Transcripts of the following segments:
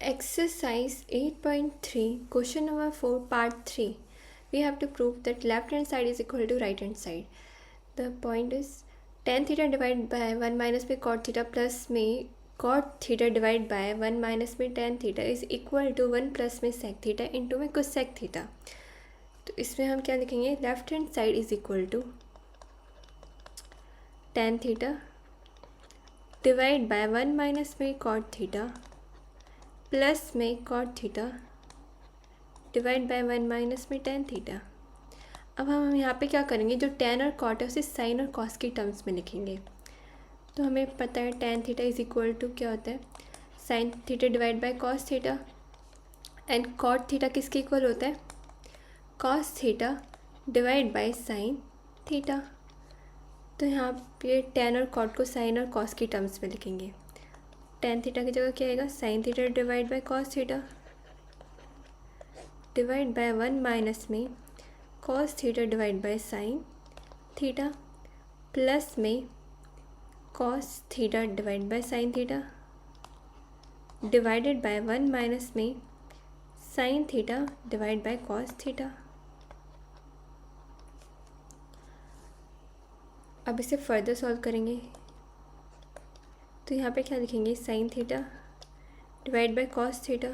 Exercise 8.3, question number 4, part 3. We have to prove that left hand side is equal to right hand side. The point is tan theta divided by 1 minus में cot theta plus में cot theta divided by 1 minus में tan theta is equal to 1 plus में sec theta into में cosec theta. तो इसमें हम क्या लिखेंगे, left hand side is equal to tan theta divide by 1 minus में cot theta प्लस में cot theta divide by 1 minus में tan थीटा. अब हम यहाँ पे क्या करेंगे, जो tan और cot है उसे sin और cos की टर्म्स में लिखेंगे. तो हमें पता है tan theta is equal to क्या होता है, sin theta divide by cos theta, and cot theta किसके इक्वल होता है, cos theta divide by sin theta. तो यहाँ पे tan और cot को sin और cos की टर्म्स में लिखेंगे. tan थीटा की जगह क्या आएगा, sin theta divide by cos theta divide by 1 minus में cos theta divide by sin theta plus में cos theta divide by sin theta divided by 1 minus में sin theta divide by cos theta. अब इसे further solve करेंगे तो यहाँ पे क्या लिखेंगे, sin theta divide by cos theta.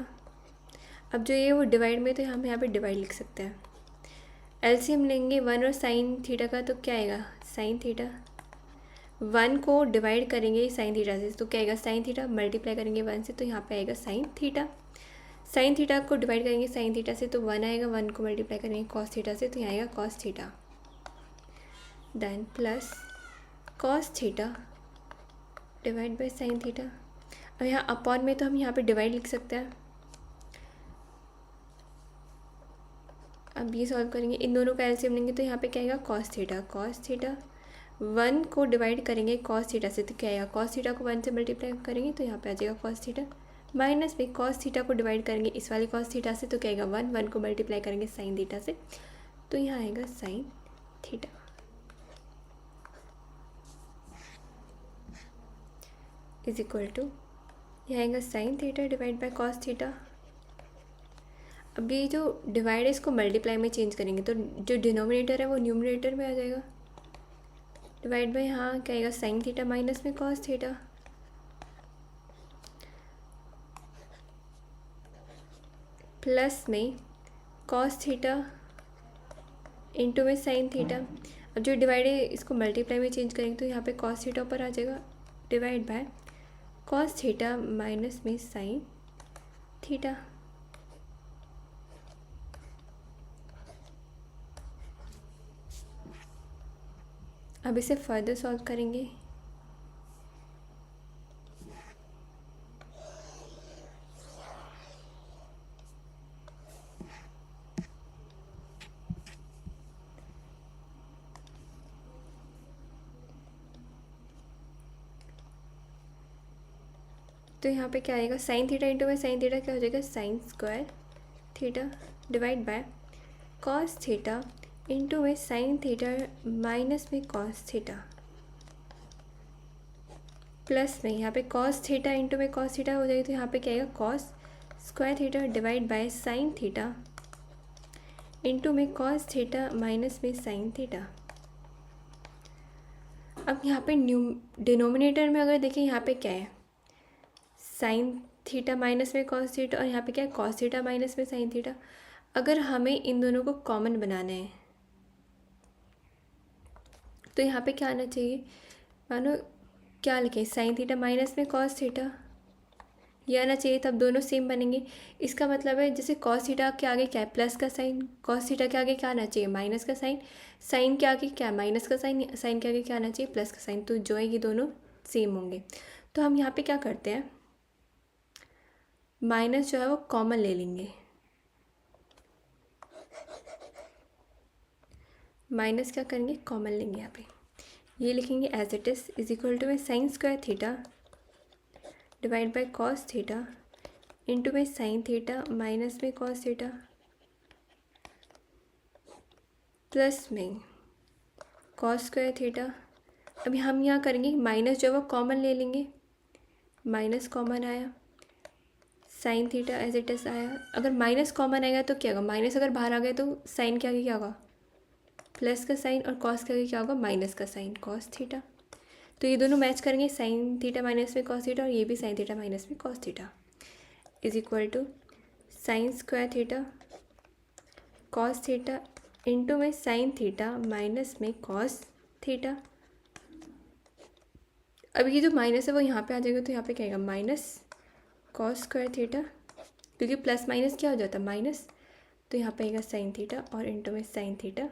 अब जो ये वो डिवाइड में, तो हम यहाँ पे डिवाइड लिख सकते हैं. एलसीएम लेंगे 1 और sin थीटा का, तो क्या आएगा, sin थीटा. 1 को डिवाइड करेंगे sin थीटा से तो क्या आएगा, sin थीटा. मल्टीप्लाई करेंगे 1 से तो यहाँ पे आएगा sin थीटा. sin थीटा को डिवाइड करेंगे sin थीटा से तो 1 आएगा. 1 को मल्टीप्लाई करेंगे cos थीटा से तो यहाँ आएगा cos theta. Then plus cos theta divide by sine theta. अब यहाँ अपॉन में तो हम यहाँ पे डिवाइड लिख सकते हैं. अब ये सॉल्व करेंगे, इन दोनों का एलसीएम लेंगे तो यहाँ पे क्या आएगा, cos थीटा. cos थीटा 1 को डिवाइड करेंगे cos थीटा से तो क्या आएगा, cos थीटा को 1 से मल्टीप्लाई करेंगे तो यहाँ पे आ जाएगा cos थीटा. माइनस में cos थीटा को डिवाइड करेंगे इस वाले cos थीटा से तो क्या आएगा 1 को मल्टीप्लाई करेंगे sin थीटा से तो यहाँ आएगा sin theta. Is equal to यह आएगा sin theta divide by cos theta. अब ये जो डिवाइड है इसको मल्टीप्लाई में चेंज करेंगे तो जो डिनोमिनेटर है वो न्यूमरेटर में आ जाएगा. डिवाइड बाय यहाँ क्या आएगा, sin थीटा माइनस में cos थीटा प्लस में cos थीटा इंटू में sin थीटा. अब जो डिवाइड है इसको मल्टीप्लाई में चेंज करेंगे तो यहाँ पे cos थीटा ऊपर आ जाएगा divide by cos theta minus में sin थीटा. अब इसे फर्दर सॉल्व करेंगे तो यहाँ पे क्या आएगा, sin थीटा इंटू में sin थीटा क्या हो जाएगा, sin square theta divide by cos theta into में sin थीटा माइनस में cos थीटा प्लस में यहाँ पे cos थीटा इंटू में cos थीटा हो जाएगी तो यहाँ पे क्या आएगा, cos square theta divide by sin theta into में cos थीटा माइनस में sin थीटा. अब यहाँ पे डिनोमिनेटर में अगर देखें यहाँ पे क्या है, sin थीटा माइनस में cos थीटा और यहाँ पे क्या है, cos थीटा माइनस में sin थीटा. अगर हमें इन दोनों को कॉमन बनाना है तो यहाँ पे क्या आना चाहिए, मानो क्या लिखें, sin थीटा माइनस में cos थीटा ये आना चाहिए तब दोनों सेम बनेंगे. इसका मतलब है जैसे cos थीटा के आगे क्या है, प्लस का साइन, cos थीटा के आगे क्या आना चाहिए, माइनस का साइन, साइन के आगे क्या है, माइनस का साइन, साइन के आगे क्या आना चाहिए, प्लस का साइन. तो जो है ये दोनों सेम होंगे. तो हम यहाँ पे क्या करते हैं, माइनस जो है वो कॉमन ले लेंगे. माइनस क्या करेंगे, कॉमन लेंगे. यहाँ पे ये लिखेंगे as it is equal to में sine square theta divide by cos theta into में sin थीटा माइनस में cos थीटा प्लस में cos स्क्वायर थीटा. अभी हम यहाँ करेंगे माइनस जो है वो कॉमन ले लेंगे, माइनस कॉमन आया, sine theta as it is आया। अगर माइनस कॉमन आएगा तो क्या होगा, माइनस अगर बाहर आ गया तो साइन के आगे क्या होगा, प्लस का साइन, और कॉस के आगे क्या होगा, माइनस का साइन, कॉस थीटा। तो ये दोनों मैच करेंगे, साइन थीटा माइनस में कॉस थीटा, और ये भी साइन थीटा माइनस में cos theta is equal to sine square theta cos theta into में साइन थीटा माइनस में कॉस थीटा। अब ये जो माइनस है वो यहाँ पे आ जाएगा, तो यहाँ पे क्या आएगा, माइनस कॉस स्क्वायर थीटा, क्योंकि प्लस माइनस क्या हो जाता है, माइनस। तो यहाँ पे आएगा साइन थीटा और इंटू में साइन थीटा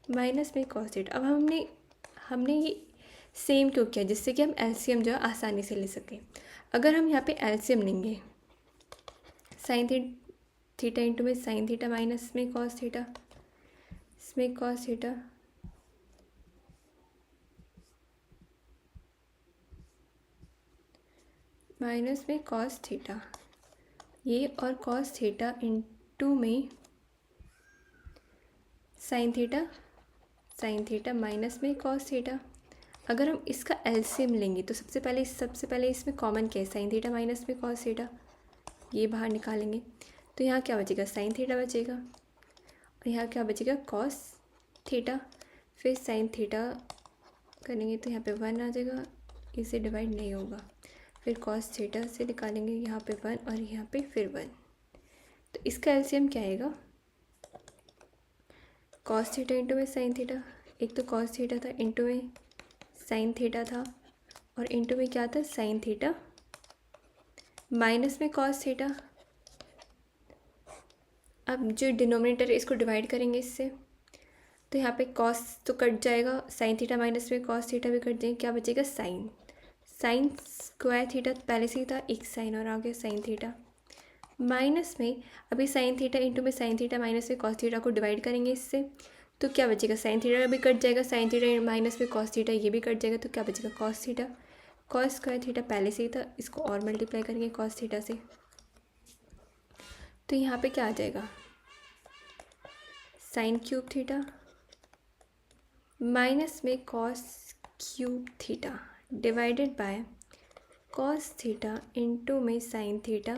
माइनस में कॉस थीटा। अब हमने ये सेम क्यों किया, जिससे कि हम एलसीएम जो है आसानी से ले सकें। अगर हम यहाँ पे एलसीएम लेंगे, साइन थीटा इंटू में साइन थीटा माइनस में कॉस थीटा, इसमें कॉस थीटा माइनस में कॉस थीटा, ये और कॉस थीटा इंटू में साइन थीटा माइनस में कॉस थीटा। अगर हम इसका एलसीएम लेंगे तो सबसे पहले इसमें कॉमन क्या है, साइन थीटा माइनस में कॉस थीटा, ये बाहर निकालेंगे। तो यहाँ क्या बचेगा, साइन थीटा बचेगा, और यहाँ क्या बचेगा, कॉस थीटा। फिर साइन थीटा करेंगे तो यहाँ पे 1 आ जाएगा, इसे डिवाइड नहीं होगा। फिर कॉस थीटा से निकालेंगे यहाँ पे 1 और यहाँ पे फिर 1। तो इसका एलसीएम क्या आएगा, कॉस थीटा इंटू में साइन थीटा, एक तो कॉस थीटा था इंटू में साइन थीटा था, और इंटू में क्या था, साइन थीटा माइनस में कॉस थीटा। अब जो डिनोमिनेटर है इसको डिवाइड करेंगे इससे, तो यहाँ पे कॉस तो कट जाएगा, साइन थीटा माइनस में कॉस थीटा भी कट जाएंगे, क्या बचेगा, साइन स्क्वायर थीटा पहले से ही था, एक साइन और आ गया साइन थीटा माइनस में, अभी साइन थीटा इंटू में साइन थीटा माइनस में कॉस थीटा को डिवाइड करेंगे इससे, तो क्या बचेगा, साइन थीटा भी कट जाएगा, साइन थीटा माइनस में कॉस थीटा ये भी कट जाएगा, तो क्या बचेगा, cos theta. Cos square theta पहले से ही था, इसको और मल्टीप्लाई करेंगे कॉस थीटा से, तो यहाँ पे क्या आ जाएगा, साइन क्यूब थीटा माइनस में cos cube theta divided by cos theta into में साइन थीटा।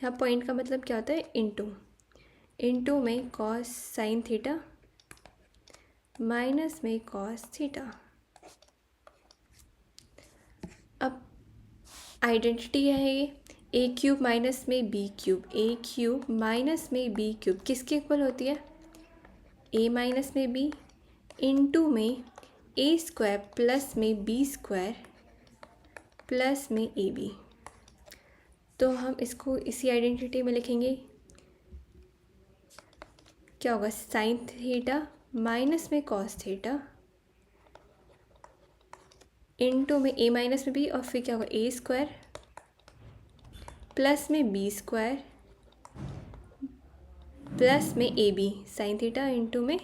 यहाँ पॉइंट का मतलब क्या होता है, इंटू में कॉस साइन थीटा माइनस में कॉस थीटा। अब आइडेंटिटी है ये, ए क्यूब माइनस में बी क्यूब, ए क्यूब माइनस में बी क्यूब किसके इक्वल होती है, ए माइनस में बी इंटू में ए स्क्वायर प्लस में बी स्क्वायर प्लस में ए बी। तो हम इसको इसी आइडेंटिटी में लिखेंगे, क्या होगा, साइन थीटा माइनस में कॉस थीटा इंटू में ए माइनस में बी, और फिर क्या होगा, ए स्क्वायर प्लस में बी स्क्वायर प्लस में A B, sine theta into में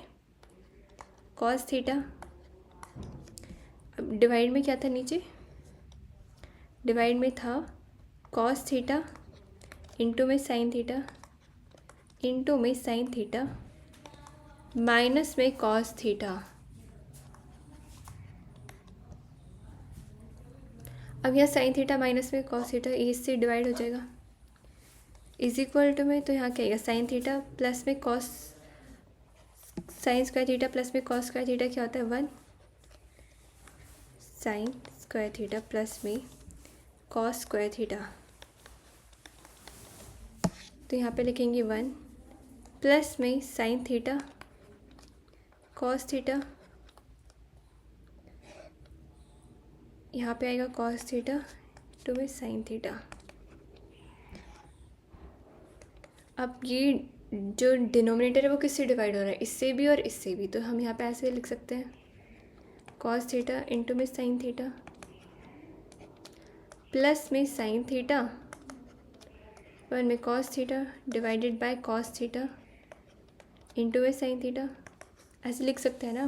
कॉस थीटा। अब डिवाइड में क्या था, नीचे डिवाइड में था कॉस थीटा इंटू में साइन थीटा इंटू में साइन थीटा माइनस में कॉस थीटा। अब यह साइन थीटा माइनस में कॉस थीटा इससे डिवाइड हो जाएगा, इज इक्वल टू में, तो यहाँ क्या आएगा, साइन थीटा प्लस में cos sine square theta plus में कॉस स्क्वायर थीटा क्या होता है, 1, साइन स्क्वायर थीटा प्लस में कॉस स्क्वायर थीटा, तो यहाँ पे लिखेंगे 1 प्लस में साइन थीटा कॉस थीटा, यहाँ पे आएगा कॉस थीटा टू में साइन थीटा। अब ये जो डिनोमिनेटर है वो किससे डिवाइड हो रहा है, इससे भी और इससे भी, तो हम यहाँ पे ऐसे लिख सकते हैं, कॉस थीटा इंटू में साइन थीटा प्लस में साइन थीटा 1 में cos theta divided by cos theta into में साइन थीटा, ऐसे लिख सकते हैं ना।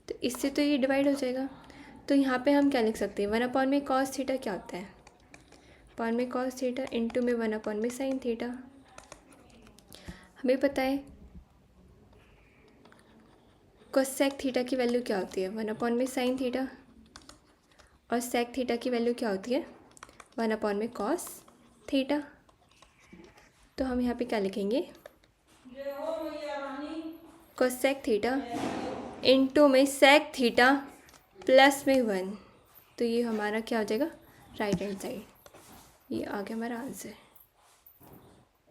तो इससे तो ये डिवाइड हो जाएगा, तो यहाँ पे हम क्या लिख सकते हैं, 1 में कॉस थीटा क्या होता है, 1 में कॉस थीटा इंटू में 1 में साइन थीटा। हमें पता है कोसेक थीटा की वैल्यू क्या होती है, 1 में साइन थीटा, और सेक थीटा की वैल्यू क्या होती है, 1 में कॉस थीटा। तो हम यहाँ पे क्या लिखेंगे, कोसेक थीटा इनटू में सेक थीटा प्लस में 1। तो ये हमारा क्या हो जाएगा, राइट हैंड साइड। ये आ गया हमारा आंसर।